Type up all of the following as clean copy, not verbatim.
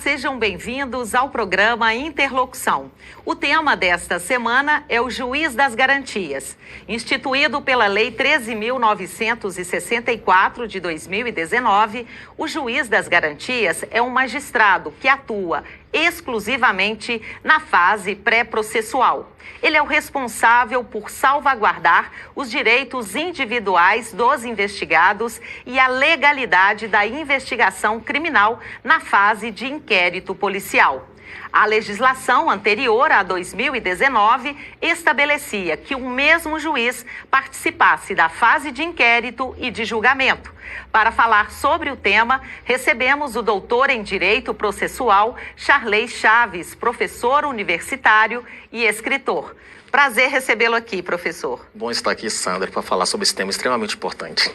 sejam bem-vindos ao programa Interlocução. O tema desta semana é o Juiz das Garantias. Instituído pela Lei 13.964 de 2019, o Juiz das Garantias é um magistrado que atua exclusivamente na fase pré-processual. Ele é o responsável por salvaguardar os direitos individuais dos investigados e a legalidade da investigação criminal na fase de inquérito policial. A legislação anterior a 2019 estabelecia que o mesmo juiz participasse da fase de inquérito e de julgamento. Para falar sobre o tema, recebemos o doutor em Direito Processual, Charley Chaves, professor universitário e escritor. Prazer recebê-lo aqui, professor. Bom estar aqui, Sandra, para falar sobre esse tema extremamente importante.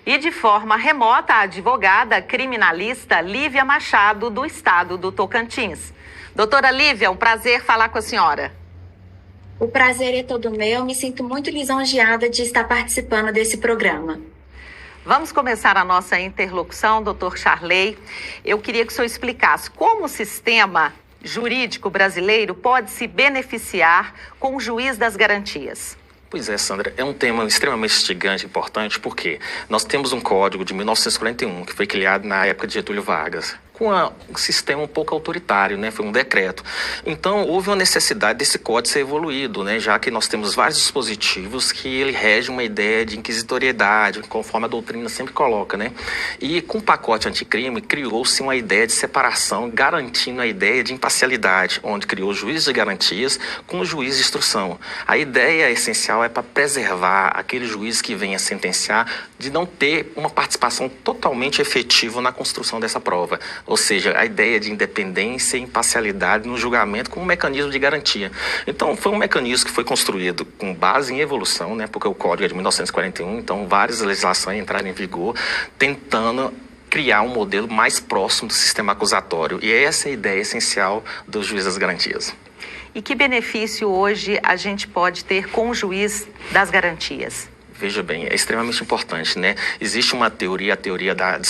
E de forma remota, a advogada criminalista Lívia Machado, do estado do Tocantins. Doutora Lívia, um prazer falar com a senhora. O prazer é todo meu, me sinto muito lisonjeada de estar participando desse programa. Vamos começar a nossa interlocução, doutor Charley. Eu queria que o senhor explicasse como o sistema jurídico brasileiro pode se beneficiar com o juiz das garantias. Pois é, Sandra, é um tema extremamente instigante e importante porque nós temos um código de 1941 que foi criado na época de Getúlio Vargas, com um sistema um pouco autoritário, né? Foi um decreto. Então, houve uma necessidade desse código ser evoluído, né? Já que nós temos vários dispositivos que ele rege uma ideia de inquisitoriedade, conforme a doutrina sempre coloca, né? E com o pacote anticrime, criou-se uma ideia de separação, garantindo a ideia de imparcialidade, onde criou o juiz de garantias com o juiz de instrução. A ideia essencial é para preservar aquele juiz que venha sentenciar de não ter uma participação totalmente efetiva na construção dessa prova. Ou seja, a ideia de independência e imparcialidade no julgamento como um mecanismo de garantia. Então, foi um mecanismo que foi construído com base em evolução, né? Porque o Código é de 1941, então várias legislações entraram em vigor, tentando criar um modelo mais próximo do sistema acusatório. E essa é a ideia essencial do juiz das garantias. E que benefício hoje a gente pode ter com o juiz das garantias? Veja bem, é extremamente importante, né? Existe uma teoria, a teoria da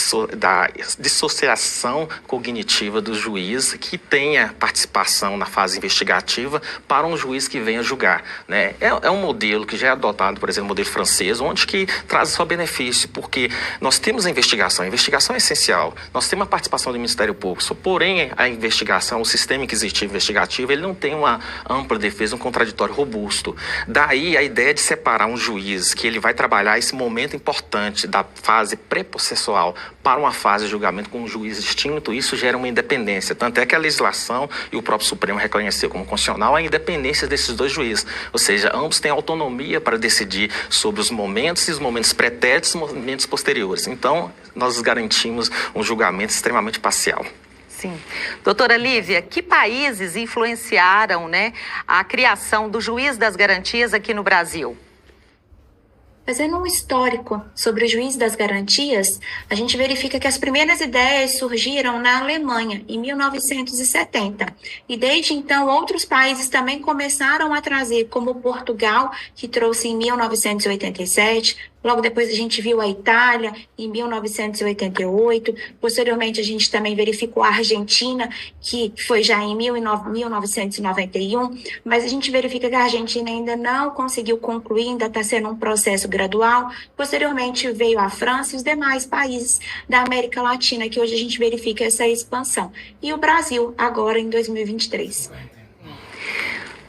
dissociação cognitiva do juiz que tenha participação na fase investigativa para um juiz que venha julgar, né? É um modelo que já é adotado, por exemplo, no modelo francês, onde que traz só benefício, porque nós temos a investigação é essencial, nós temos a participação do Ministério Público, porém a investigação, o sistema inquisitivo investigativo, ele não tem uma ampla defesa, um contraditório robusto. Daí a ideia de separar um juiz que ele vai trabalhar esse momento importante da fase pré-processual para uma fase de julgamento com um juiz distinto, isso gera uma independência. Tanto é que a legislação e o próprio Supremo reconheceu como constitucional a independência desses dois juízes. Ou seja, ambos têm autonomia para decidir sobre os momentos e os momentos pretéritos e os momentos posteriores. Então, nós garantimos um julgamento extremamente parcial. Sim. Doutora Lívia, que países influenciaram, né, a criação do juiz das garantias aqui no Brasil? Fazendo um histórico sobre o juiz das garantias, a gente verifica que as primeiras ideias surgiram na Alemanha, em 1970. E desde então, outros países também começaram a trazer, como Portugal, que trouxe em 1987. Logo depois a gente viu a Itália, em 1988. Posteriormente, a gente também verificou a Argentina, que foi já em 1991. Mas a gente verifica que a Argentina ainda não conseguiu concluir, ainda está sendo um processo gradual. Posteriormente, veio a França e os demais países da América Latina, que hoje a gente verifica essa expansão. E o Brasil, agora em 2023.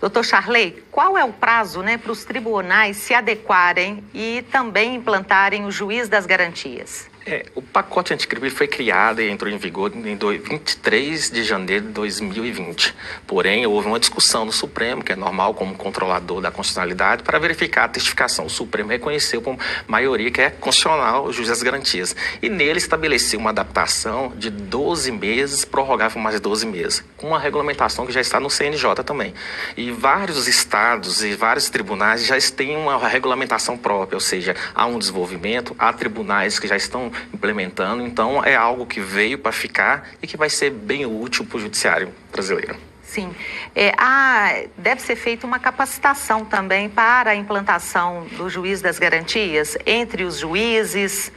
Doutor Charley, qual é o prazo, né, para os tribunais se adequarem e também implantarem o juiz das garantias? O pacote anticrime foi criado e entrou em vigor em 23 de janeiro de 2020. Porém, houve uma discussão no Supremo, que é normal como controlador da constitucionalidade, para verificar a testificação. O Supremo reconheceu como maioria que é constitucional o juiz das garantias. E nele estabeleceu uma adaptação de 12 meses, prorrogável por mais 12 meses, com uma regulamentação que já está no CNJ também. E vários estados e vários tribunais já têm uma regulamentação própria, ou seja, há um desenvolvimento, há tribunais que já estão implementando, então é algo que veio para ficar e que vai ser bem útil para o judiciário brasileiro. Sim. Deve ser feita uma capacitação também para a implantação do juiz das garantias entre os juízes.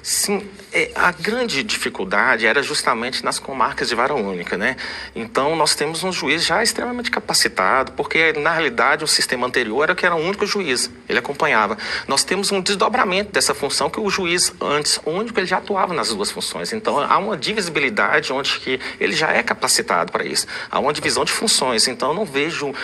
Sim, a grande dificuldade era justamente nas comarcas de vara única, né? Então, nós temos um juiz já extremamente capacitado, porque, na realidade, o sistema anterior era que era o único juiz, ele acompanhava. Nós temos um desdobramento dessa função que o juiz, antes único, ele já atuava nas duas funções. Então, há uma divisibilidade onde que ele já é capacitado para isso. Há uma divisão de funções. Então, eu não vejo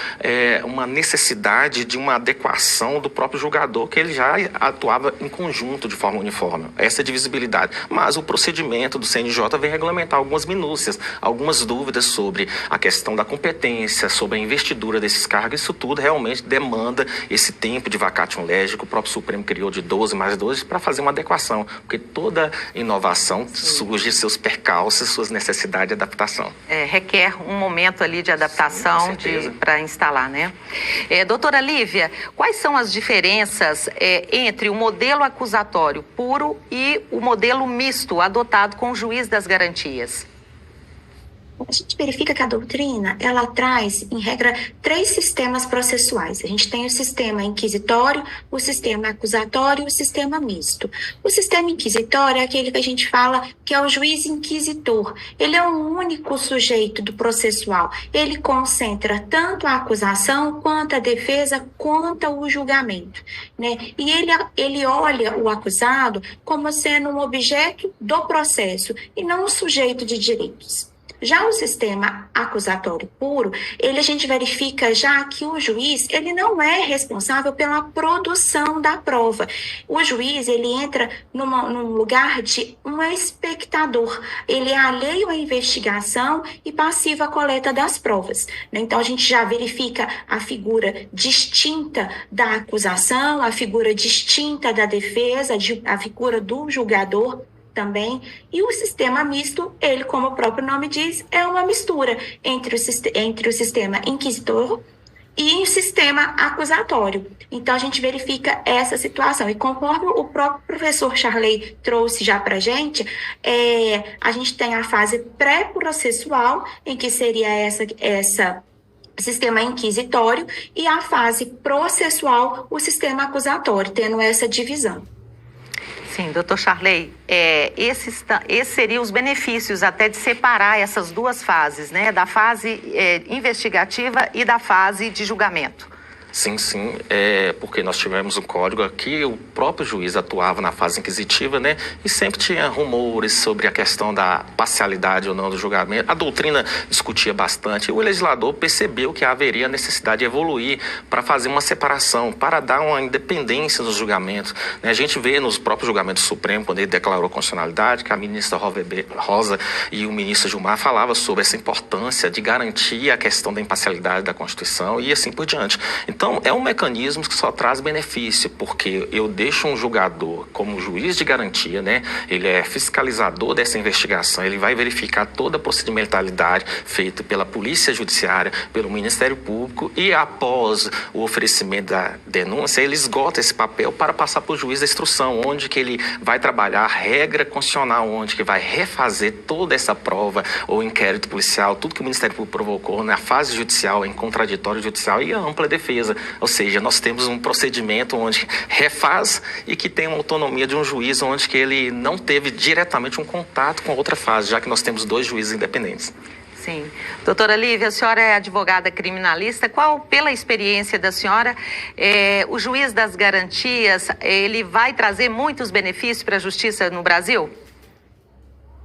uma necessidade de uma adequação do próprio julgador, que ele já atuava em conjunto de forma uniforme. Essa divisibilidade. Mas o procedimento do CNJ vem regulamentar algumas minúcias, algumas dúvidas sobre a questão da competência, sobre a investidura desses cargos. Isso tudo realmente demanda esse tempo de vacatio legis que o próprio Supremo criou de 12 mais 12 para fazer uma adequação, porque toda inovação surge seus percalços, suas necessidades de adaptação. Requer um momento ali de adaptação para instalar, né? Doutora Lívia, quais são as diferenças entre o modelo acusatório puro e o modelo misto adotado com o juiz das garantias? A gente verifica que a doutrina, ela traz, em regra, 3 sistemas processuais. A gente tem o sistema inquisitório, o sistema acusatório e o sistema misto. O sistema inquisitório é aquele que a gente fala que é o juiz inquisitor. Ele é o único sujeito do processual. Ele concentra tanto a acusação, quanto a defesa, quanto o julgamento, né? E ele olha o acusado como sendo um objeto do processo e não um sujeito de direitos. Já o sistema acusatório puro, a gente verifica já que o juiz, ele não é responsável pela produção da prova. O juiz, ele entra num lugar de um espectador. Ele é alheio à investigação e passivo à coleta das provas, né? Então, a gente já verifica a figura distinta da acusação, a figura distinta da defesa, a figura do julgador também, e o sistema misto, ele, como o próprio nome diz, é uma mistura entre o sistema inquisitor e o sistema acusatório. Então, a gente verifica essa situação, e conforme o próprio professor Charley trouxe já para a gente tem a fase pré-processual, em que seria essa sistema inquisitório, e a fase processual, o sistema acusatório, tendo essa divisão. Sim, doutor Charley, esses seriam os benefícios até de separar essas duas fases, né? Da fase investigativa e da fase de julgamento. Sim, porque nós tivemos um código aqui, o próprio juiz atuava na fase inquisitiva, né? E sempre tinha rumores sobre a questão da parcialidade ou não do julgamento. A doutrina discutia bastante e o legislador percebeu que haveria necessidade de evoluir para fazer uma separação, para dar uma independência nos julgamentos, né? A gente vê nos próprios julgamentos do Supremo, quando ele declarou constitucionalidade, que a ministra Rosa e o ministro Gilmar falavam sobre essa importância de garantir a questão da imparcialidade da Constituição e assim por diante. Então, é um mecanismo que só traz benefício, porque eu deixo um julgador como juiz de garantia, né? Ele é fiscalizador dessa investigação, ele vai verificar toda a procedimentalidade feita pela Polícia Judiciária, pelo Ministério Público, e após o oferecimento da denúncia, ele esgota esse papel para passar para o juiz da instrução, onde que ele vai trabalhar a regra constitucional, onde que vai refazer toda essa prova ou inquérito policial, tudo que o Ministério Público provocou na fase judicial, em contraditório judicial e a ampla defesa. Ou seja, nós temos um procedimento onde refaz e que tem uma autonomia de um juiz, onde que ele não teve diretamente um contato com a outra fase, já que nós temos 2 juízes independentes. Sim. Doutora Lívia, a senhora é advogada criminalista. Qual, pela experiência da senhora, o juiz das garantias, ele vai trazer muitos benefícios para a justiça no Brasil?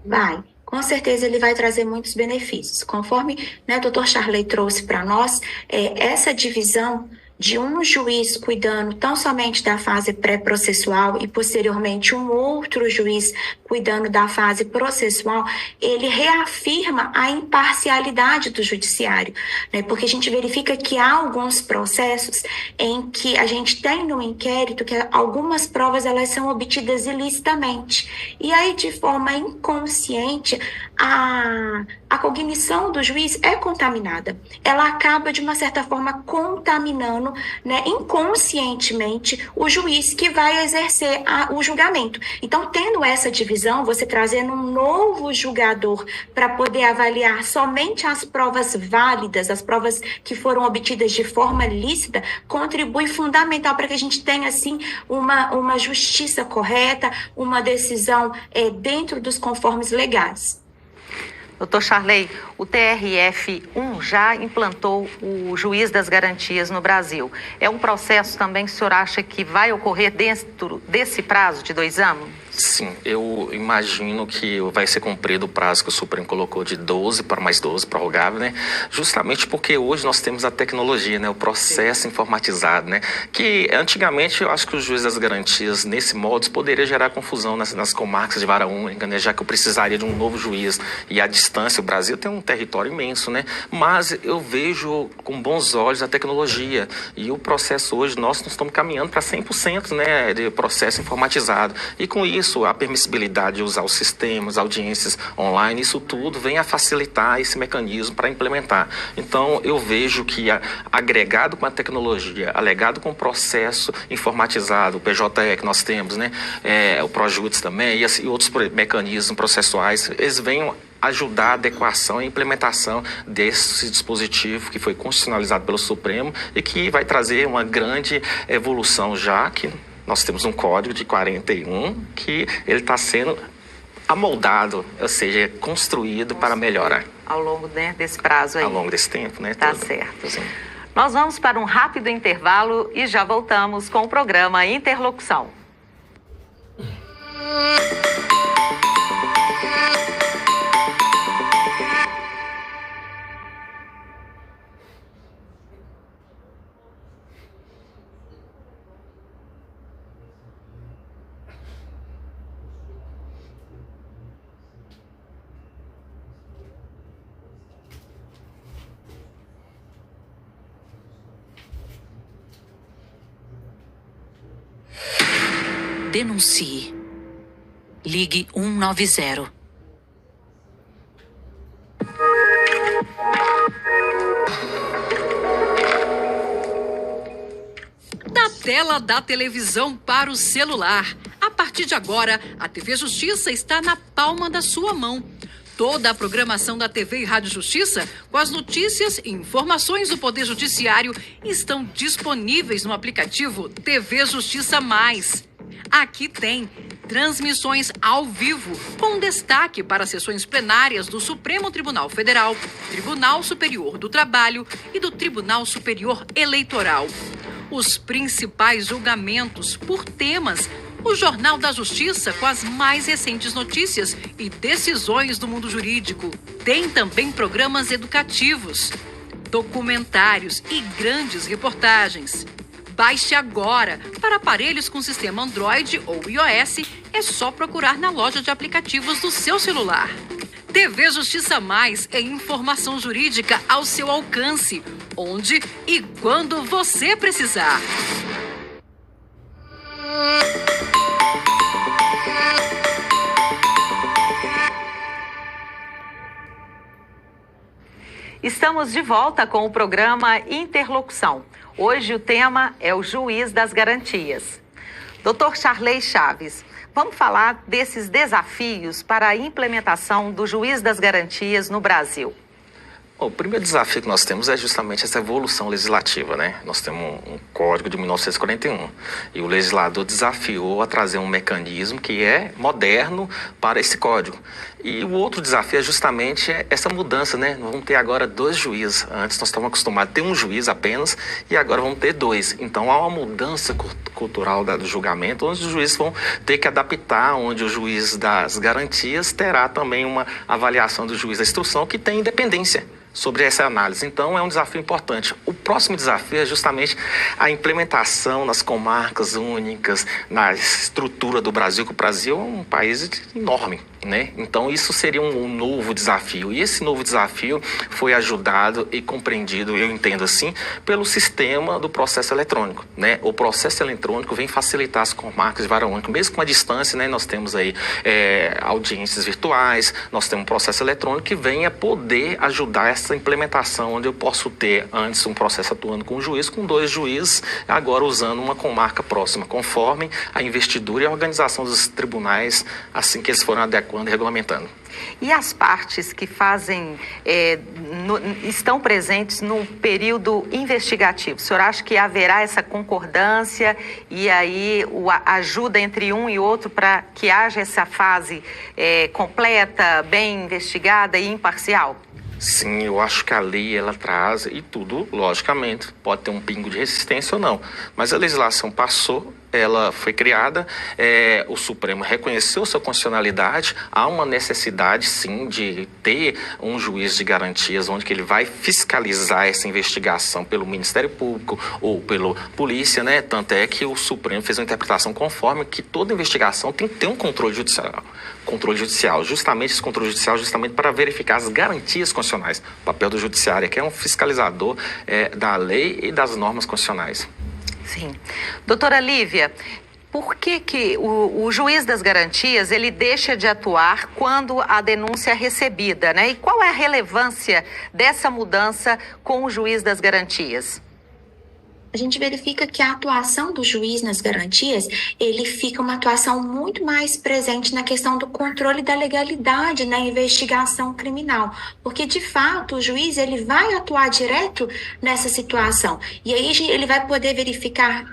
Vai. Com certeza ele vai trazer muitos benefícios. Conforme, né, o doutor Charley trouxe para nós, essa divisão de um juiz cuidando tão somente da fase pré-processual e posteriormente um outro juiz cuidando da fase processual, ele reafirma a imparcialidade do judiciário, né? Porque a gente verifica que há alguns processos em que a gente tem no inquérito que algumas provas elas são obtidas ilicitamente, e aí de forma inconsciente a cognição do juiz é contaminada. Ela acaba, de uma certa forma, contaminando sendo, né, inconscientemente o juiz que vai exercer o julgamento. Então, tendo essa divisão, você trazendo um novo julgador para poder avaliar somente as provas válidas, as provas que foram obtidas de forma lícita, contribui fundamental para que a gente tenha, assim, uma justiça correta, uma decisão dentro dos conformes legais. Doutor Charley, o TRF-1 já implantou o juiz das garantias no Brasil. É um processo também que o senhor acha que vai ocorrer dentro desse prazo de 2 anos? Sim, eu imagino que vai ser cumprido o prazo que o Supremo colocou de 12 para mais 12, prorrogável, né? Justamente porque hoje nós temos a tecnologia, né? O processo informatizado, né? Que antigamente eu acho que o juiz das garantias, nesse modo, poderia gerar confusão nas comarcas de vara única, né? Já que eu precisaria de um novo juiz. E a distância, o Brasil tem um território imenso, né? Mas eu vejo com bons olhos a tecnologia. E o processo hoje, nós estamos caminhando para 100%, né? De processo informatizado. E com isso, a permissibilidade de usar os sistemas, audiências online, isso tudo vem a facilitar esse mecanismo para implementar. Então, eu vejo que agregado com a tecnologia, alegado com o processo informatizado, o PJE que nós temos, né, o Projudice também, e outros mecanismos processuais, eles venham ajudar a adequação e implementação desse dispositivo que foi constitucionalizado pelo Supremo e que vai trazer uma grande evolução, já que nós temos um código de 41 que ele está sendo amoldado, ou seja, construído para melhorar. Ao longo, né, desse prazo aí. Ao longo desse tempo, né? Tá todo. certo. Sim. Nós vamos para um rápido intervalo e já voltamos com o programa Interlocução. Denuncie. Ligue 190. Da tela da televisão para o celular. A partir de agora, a TV Justiça está na palma da sua mão. Toda a programação da TV e Rádio Justiça, com as notícias e informações do Poder Judiciário, estão disponíveis no aplicativo TV Justiça Mais. Aqui tem transmissões ao vivo, com destaque para sessões plenárias do Supremo Tribunal Federal, Tribunal Superior do Trabalho e do Tribunal Superior Eleitoral. Os principais julgamentos por temas, o Jornal da Justiça com as mais recentes notícias e decisões do mundo jurídico. Tem também programas educativos, documentários e grandes reportagens. Baixe agora. Para aparelhos com sistema Android ou iOS, é só procurar na loja de aplicativos do seu celular. TV Justiça Mais é informação jurídica ao seu alcance, onde e quando você precisar. Estamos de volta com o programa Interlocução. Hoje o tema é o juiz das garantias. Dr. Charley Chaves, vamos falar desses desafios para a implementação do juiz das garantias no Brasil. Bom, o primeiro desafio que nós temos é justamente essa evolução legislativa, né? Nós temos um código de 1941 e o legislador desafiou a trazer um mecanismo que é moderno para esse código. E o outro desafio é justamente essa mudança, né? Nós vamos ter agora 2 juízes. Antes nós estávamos acostumados a ter um juiz apenas e agora vamos ter 2. Então há uma mudança cultural do julgamento, onde os juízes vão ter que adaptar, onde o juiz das garantias terá também uma avaliação do juiz da instrução que tem independência sobre essa análise. Então, é um desafio importante. O próximo desafio é justamente a implementação nas comarcas únicas, na estrutura do Brasil, que o Brasil é um país enorme, né? Então, isso seria um novo desafio. E esse novo desafio foi ajudado e compreendido, eu entendo assim, pelo sistema do processo eletrônico, né? O processo eletrônico vem facilitar as comarcas de vara única, mesmo com a distância, né? Nós temos aí audiências virtuais, nós temos um processo eletrônico que vem a poder ajudar essa implementação, onde eu posso ter antes um processo atuando com um juiz, com 2 juízes, agora usando uma comarca próxima, conforme a investidura e a organização dos tribunais, assim que eles foram adequando e regulamentando. E as partes que fazem, estão presentes no período investigativo, o senhor acha que haverá essa concordância e aí a ajuda entre um e outro para que haja essa fase completa, bem investigada e imparcial? Sim, eu acho que a lei ela traz, e tudo, logicamente, pode ter um pingo de resistência ou não, mas a legislação passou, ela foi criada, o Supremo reconheceu sua constitucionalidade, há uma necessidade, sim, de ter um juiz de garantias onde que ele vai fiscalizar essa investigação pelo Ministério Público ou pela polícia, né? Tanto é que o Supremo fez uma interpretação conforme que toda investigação tem que ter um controle judicial. Justamente esse controle judicial, justamente para verificar as garantias constitucionais. O papel do judiciário, que é um fiscalizador da lei e das normas constitucionais. Sim. Doutora Lívia, por que o juiz das garantias ele deixa de atuar quando a denúncia é recebida, né? E qual é a relevância dessa mudança com o juiz das garantias? A gente verifica que a atuação do juiz nas garantias, ele fica uma atuação muito mais presente na questão do controle da legalidade na investigação criminal, porque de fato o juiz ele vai atuar direto nessa situação e aí ele vai poder verificar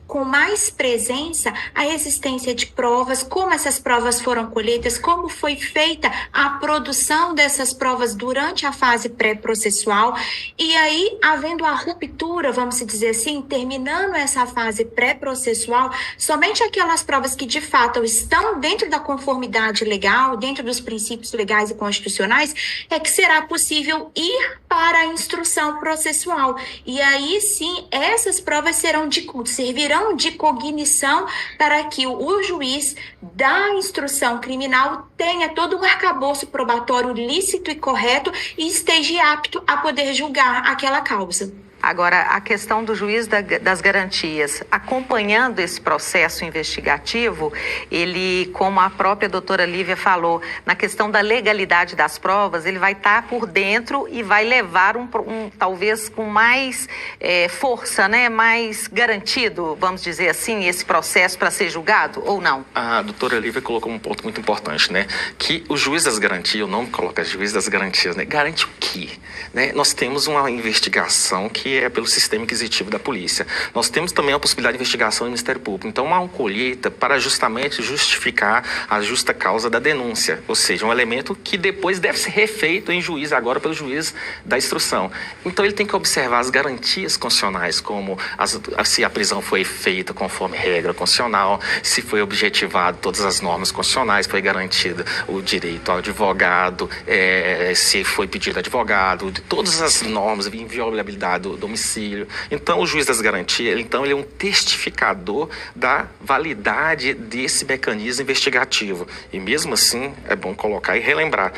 com mais presença a existência de provas, como essas provas foram colhidas, como foi feita a produção dessas provas durante a fase pré-processual e aí havendo a ruptura, vamos dizer assim, terminando essa fase pré-processual, somente aquelas provas que de fato estão dentro da conformidade legal, dentro dos princípios legais e constitucionais, é que será possível ir para a instrução processual. E aí sim, essas provas servirão de cognição para que o juiz da instrução criminal tenha todo um arcabouço probatório lícito e correto e esteja apto a poder julgar aquela causa. Agora, a questão do juiz das garantias, acompanhando esse processo investigativo, ele, como a própria doutora Lívia falou, na questão da legalidade das provas, ele vai estar por dentro e vai levar talvez com mais força, né, mais garantido, vamos dizer assim, esse processo para ser julgado ou não? A doutora Lívia colocou um ponto muito importante, né, que o juiz das garantias, o nome coloca juiz das garantias, né, garante o quê? Né? Nós temos uma investigação que é pelo sistema inquisitivo da polícia. Nós temos também a possibilidade de investigação do Ministério Público. Então, há uma colheita para justamente justificar a justa causa da denúncia, ou seja, um elemento que depois deve ser refeito em juízo, agora pelo juiz da instrução. Então, ele tem que observar as garantias constitucionais, como se a prisão foi feita conforme regra constitucional, se foi objetivado todas as normas constitucionais, foi garantido o direito ao advogado, se foi pedido advogado, de todas as normas, inviolabilidade do domicílio. Então, o juiz das garantias, ele é um testificador da validade desse mecanismo investigativo. E mesmo assim, é bom colocar e relembrar.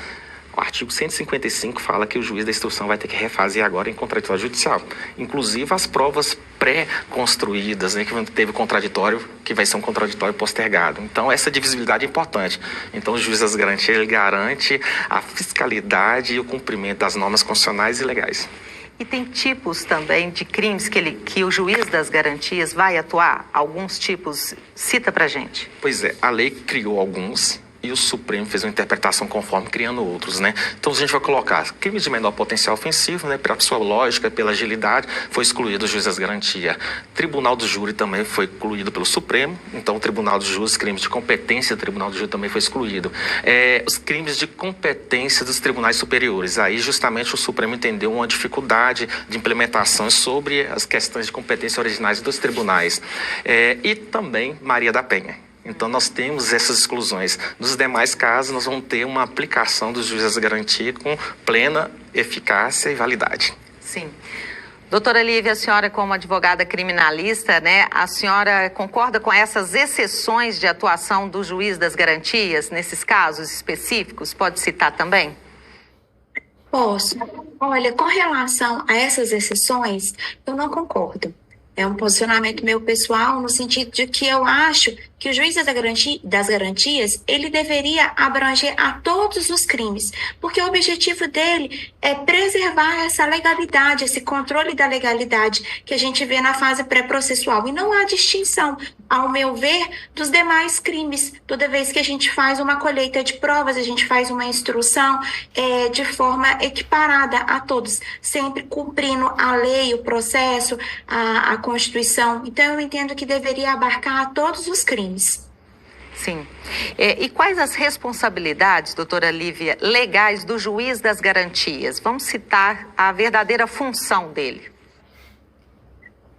O artigo 155 fala que o juiz da instrução vai ter que refazer agora em contraditório judicial. Inclusive as provas pré-construídas, né, que teve contraditório, que vai ser um contraditório postergado. Então, essa divisibilidade é importante. Então, o juiz das garantias, ele garante a fiscalidade e o cumprimento das normas constitucionais e legais. E tem tipos também de crimes que o juiz das garantias vai atuar? Alguns tipos, cita pra gente. Pois é, a lei criou alguns e o Supremo fez uma interpretação conforme, criando outros, né? Então, a gente vai colocar crimes de menor potencial ofensivo, né? Pela sua lógica, pela agilidade, foi excluído o juiz das garantias. Tribunal do Júri também foi excluído pelo Supremo. Então, o Tribunal do Júri, crimes de competência do Tribunal do Júri também foi excluído. Os crimes de competência dos tribunais superiores. Aí, justamente, o Supremo entendeu uma dificuldade de implementação sobre as questões de competência originais dos tribunais. E também Maria da Penha. Então, nós temos essas exclusões. Nos demais casos, nós vamos ter uma aplicação dos juízes de garantia com plena eficácia e validade. Sim. Doutora Lívia, a senhora como advogada criminalista, né, a senhora concorda com essas exceções de atuação do juiz das garantias nesses casos específicos? Pode citar também? Posso. Olha, com relação a essas exceções, eu não concordo. É um posicionamento meu pessoal, no sentido de que eu acho que o juiz das garantias, ele deveria abranger a todos os crimes, porque o objetivo dele é preservar essa legalidade, esse controle da legalidade que a gente vê na fase pré-processual. E não há distinção, ao meu ver, dos demais crimes. Toda vez que a gente faz uma colheita de provas, a gente faz uma instrução de forma equiparada a todos, sempre cumprindo a lei, o processo, a Constituição. Então, eu entendo que deveria abarcar todos os crimes. Sim. E quais as responsabilidades, doutora Lívia, legais do juiz das garantias? Vamos citar a verdadeira função dele.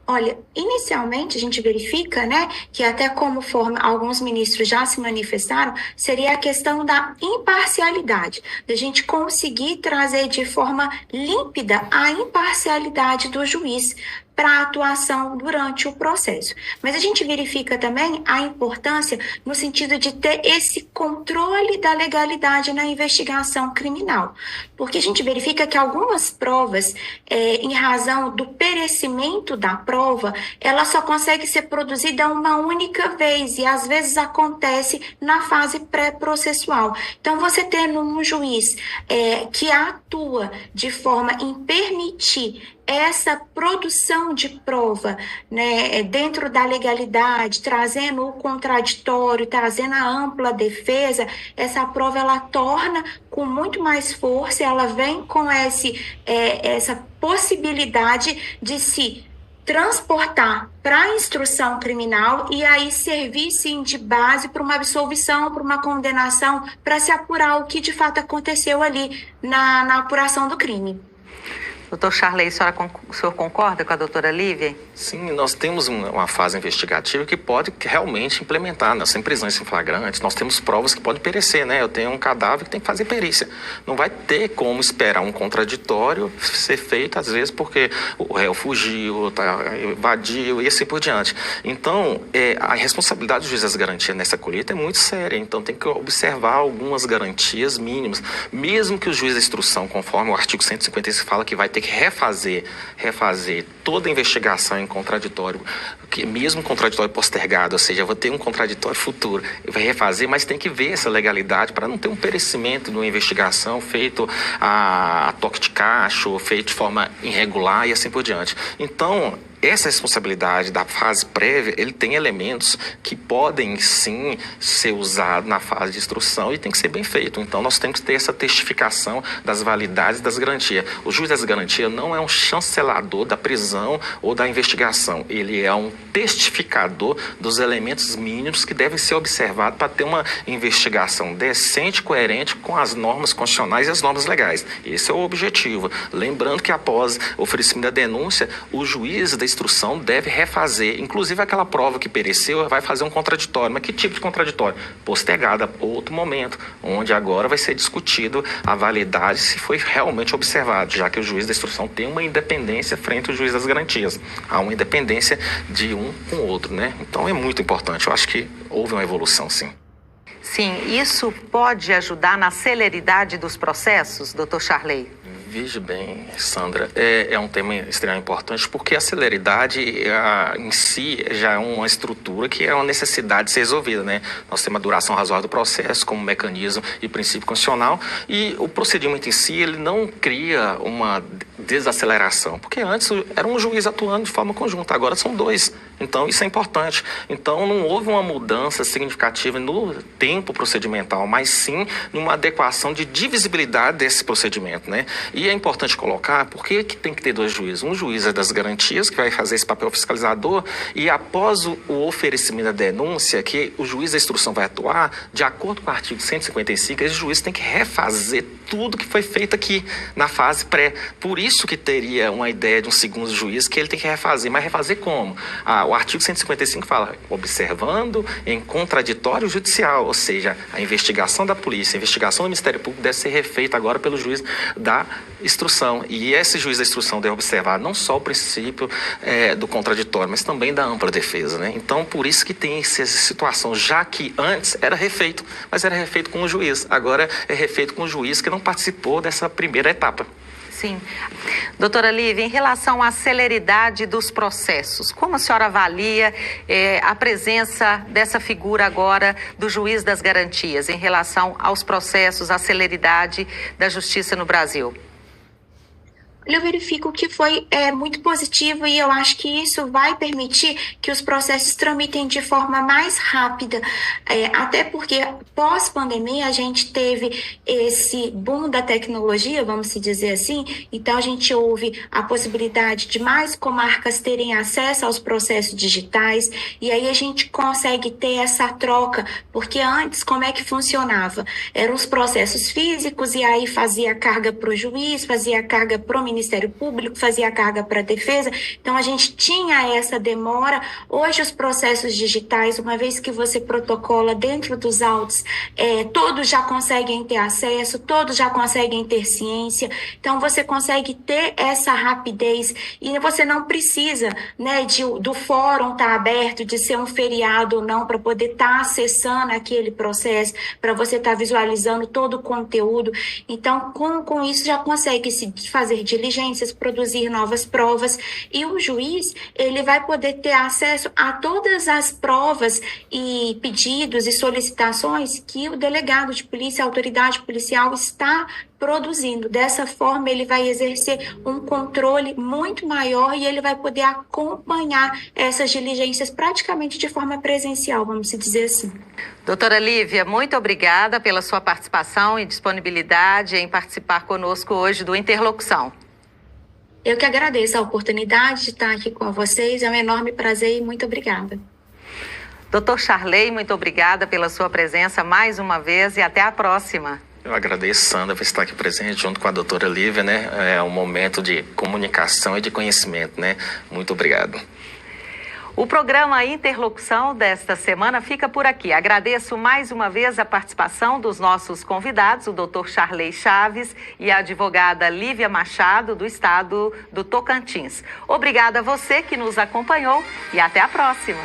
Olha, inicialmente a gente verifica, né, que até conforme alguns ministros já se manifestaram, seria a questão da imparcialidade, da gente conseguir trazer de forma límpida a imparcialidade do juiz para a atuação durante o processo. Mas a gente verifica também a importância no sentido de ter esse controle da legalidade na investigação criminal, porque a gente verifica que algumas provas, em razão do perecimento da prova, ela só consegue ser produzida uma única vez e às vezes acontece na fase pré-processual. Então, você tendo um juiz que atua de forma em permitir essa produção de prova, né, dentro da legalidade, trazendo o contraditório, trazendo a ampla defesa, essa prova ela torna com muito mais força, ela vem com essa possibilidade de se transportar para a instrução criminal e aí servir, sim, de base para uma absolvição, para uma condenação, para se apurar o que de fato aconteceu ali na apuração do crime. Doutor Charley, o senhor concorda com a doutora Lívia? Sim, nós temos uma fase investigativa que pode realmente implementar, nós temos prisões em flagrantes, nós temos provas que podem perecer, né? Eu tenho um cadáver que tem que fazer perícia. Não vai ter como esperar um contraditório ser feito, às vezes, porque o réu fugiu, evadiu e assim por diante. Então, a responsabilidade do juiz das garantias nessa colheita é muito séria, então tem que observar algumas garantias mínimas, mesmo que o juiz da instrução, conforme o artigo 156 fala que vai ter que refazer toda a investigação em contraditório, que mesmo contraditório postergado, ou seja, eu vou ter um contraditório futuro, vai refazer, mas tem que ver essa legalidade para não ter um perecimento numa investigação feito a toque de caixa, ou feito de forma irregular e assim por diante. Então, essa responsabilidade da fase prévia, ele tem elementos que podem sim ser usados na fase de instrução e tem que ser bem feito. Então nós temos que ter essa testificação das validades das garantias. O juiz das garantias não é um chancelador da prisão ou da investigação, ele é um testificador dos elementos mínimos que devem ser observados para ter uma investigação decente, coerente com as normas constitucionais e as normas legais. Esse é o objetivo. Lembrando que após o oferecimento da denúncia, o juiz da instrução deve refazer, inclusive aquela prova que pereceu, vai fazer um contraditório. Mas que tipo de contraditório? Postergada a outro momento, onde agora vai ser discutido a validade se foi realmente observado, já que o juiz da instrução tem uma independência frente ao juiz das garantias. Há uma independência de um com o outro, né? Então é muito importante. Eu acho que houve uma evolução, sim. Sim, isso pode ajudar na celeridade dos processos, doutor Charley? Veja bem, Sandra, é um tema extremamente importante porque a celeridade em si já é uma estrutura que é uma necessidade de ser resolvida, né? Nós temos a duração razoável do processo como mecanismo e princípio constitucional e o procedimento em si ele não cria uma desaceleração, porque antes era um juiz atuando de forma conjunta, agora são dois, então isso é importante. Então não houve uma mudança significativa no tempo procedimental, mas sim numa adequação de divisibilidade desse procedimento, né? E é importante colocar por que tem que ter dois juízes. Um juiz é das garantias, que vai fazer esse papel fiscalizador, e após o oferecimento da denúncia, que o juiz da instrução vai atuar, de acordo com o artigo 155, esse juiz tem que refazer tudo que foi feito aqui na fase pré. Por isso isso que teria uma ideia de um segundo juiz que ele tem que refazer. Mas refazer como? O artigo 155 fala, observando em contraditório judicial, ou seja, a investigação da polícia, a investigação do Ministério Público deve ser refeita agora pelo juiz da instrução. E esse juiz da instrução deve observar não só o princípio do contraditório, mas também da ampla defesa, né? Então, por isso que tem essa situação, já que antes era refeito, mas era refeito com o juiz. Agora é refeito com o juiz que não participou dessa primeira etapa. Sim. Doutora Lívia, em relação à celeridade dos processos, como a senhora avalia a presença dessa figura agora do juiz das garantias em relação aos processos, à celeridade da justiça no Brasil? Eu verifico que foi muito positivo e eu acho que isso vai permitir que os processos tramitem de forma mais rápida, até porque pós-pandemia a gente teve esse boom da tecnologia, vamos se dizer assim, então a gente houve a possibilidade de mais comarcas terem acesso aos processos digitais e aí a gente consegue ter essa troca, porque antes como é que funcionava? Eram os processos físicos e aí fazia carga para o juiz, fazia carga para o Ministério Público, fazia carga para a defesa, então a gente tinha essa demora. Hoje os processos digitais, uma vez que você protocola dentro dos autos, todos já conseguem ter acesso, todos já conseguem ter ciência, então você consegue ter essa rapidez e você não precisa, né, do fórum estar aberto, de ser um feriado ou não, para poder estar acessando aquele processo, para você estar visualizando todo o conteúdo. Então, com isso já consegue se fazer diligências, produzir novas provas e o juiz, ele vai poder ter acesso a todas as provas e pedidos e solicitações que o delegado de polícia, a autoridade policial está produzindo. Dessa forma, ele vai exercer um controle muito maior e ele vai poder acompanhar essas diligências praticamente de forma presencial, vamos dizer assim. Doutora Lívia, muito obrigada pela sua participação e disponibilidade em participar conosco hoje do Interlocução. Eu que agradeço a oportunidade de estar aqui com vocês, é um enorme prazer e muito obrigada. Doutor Charley, muito obrigada pela sua presença mais uma vez e até a próxima. Eu agradeço, Sandra, por estar aqui presente junto com a doutora Lívia, né? É um momento de comunicação e de conhecimento, né? Muito obrigado. O programa Interlocução desta semana fica por aqui. Agradeço mais uma vez a participação dos nossos convidados, o Dr. Charley Chaves e a advogada Lívia Machado, do estado do Tocantins. Obrigada a você que nos acompanhou e até a próxima.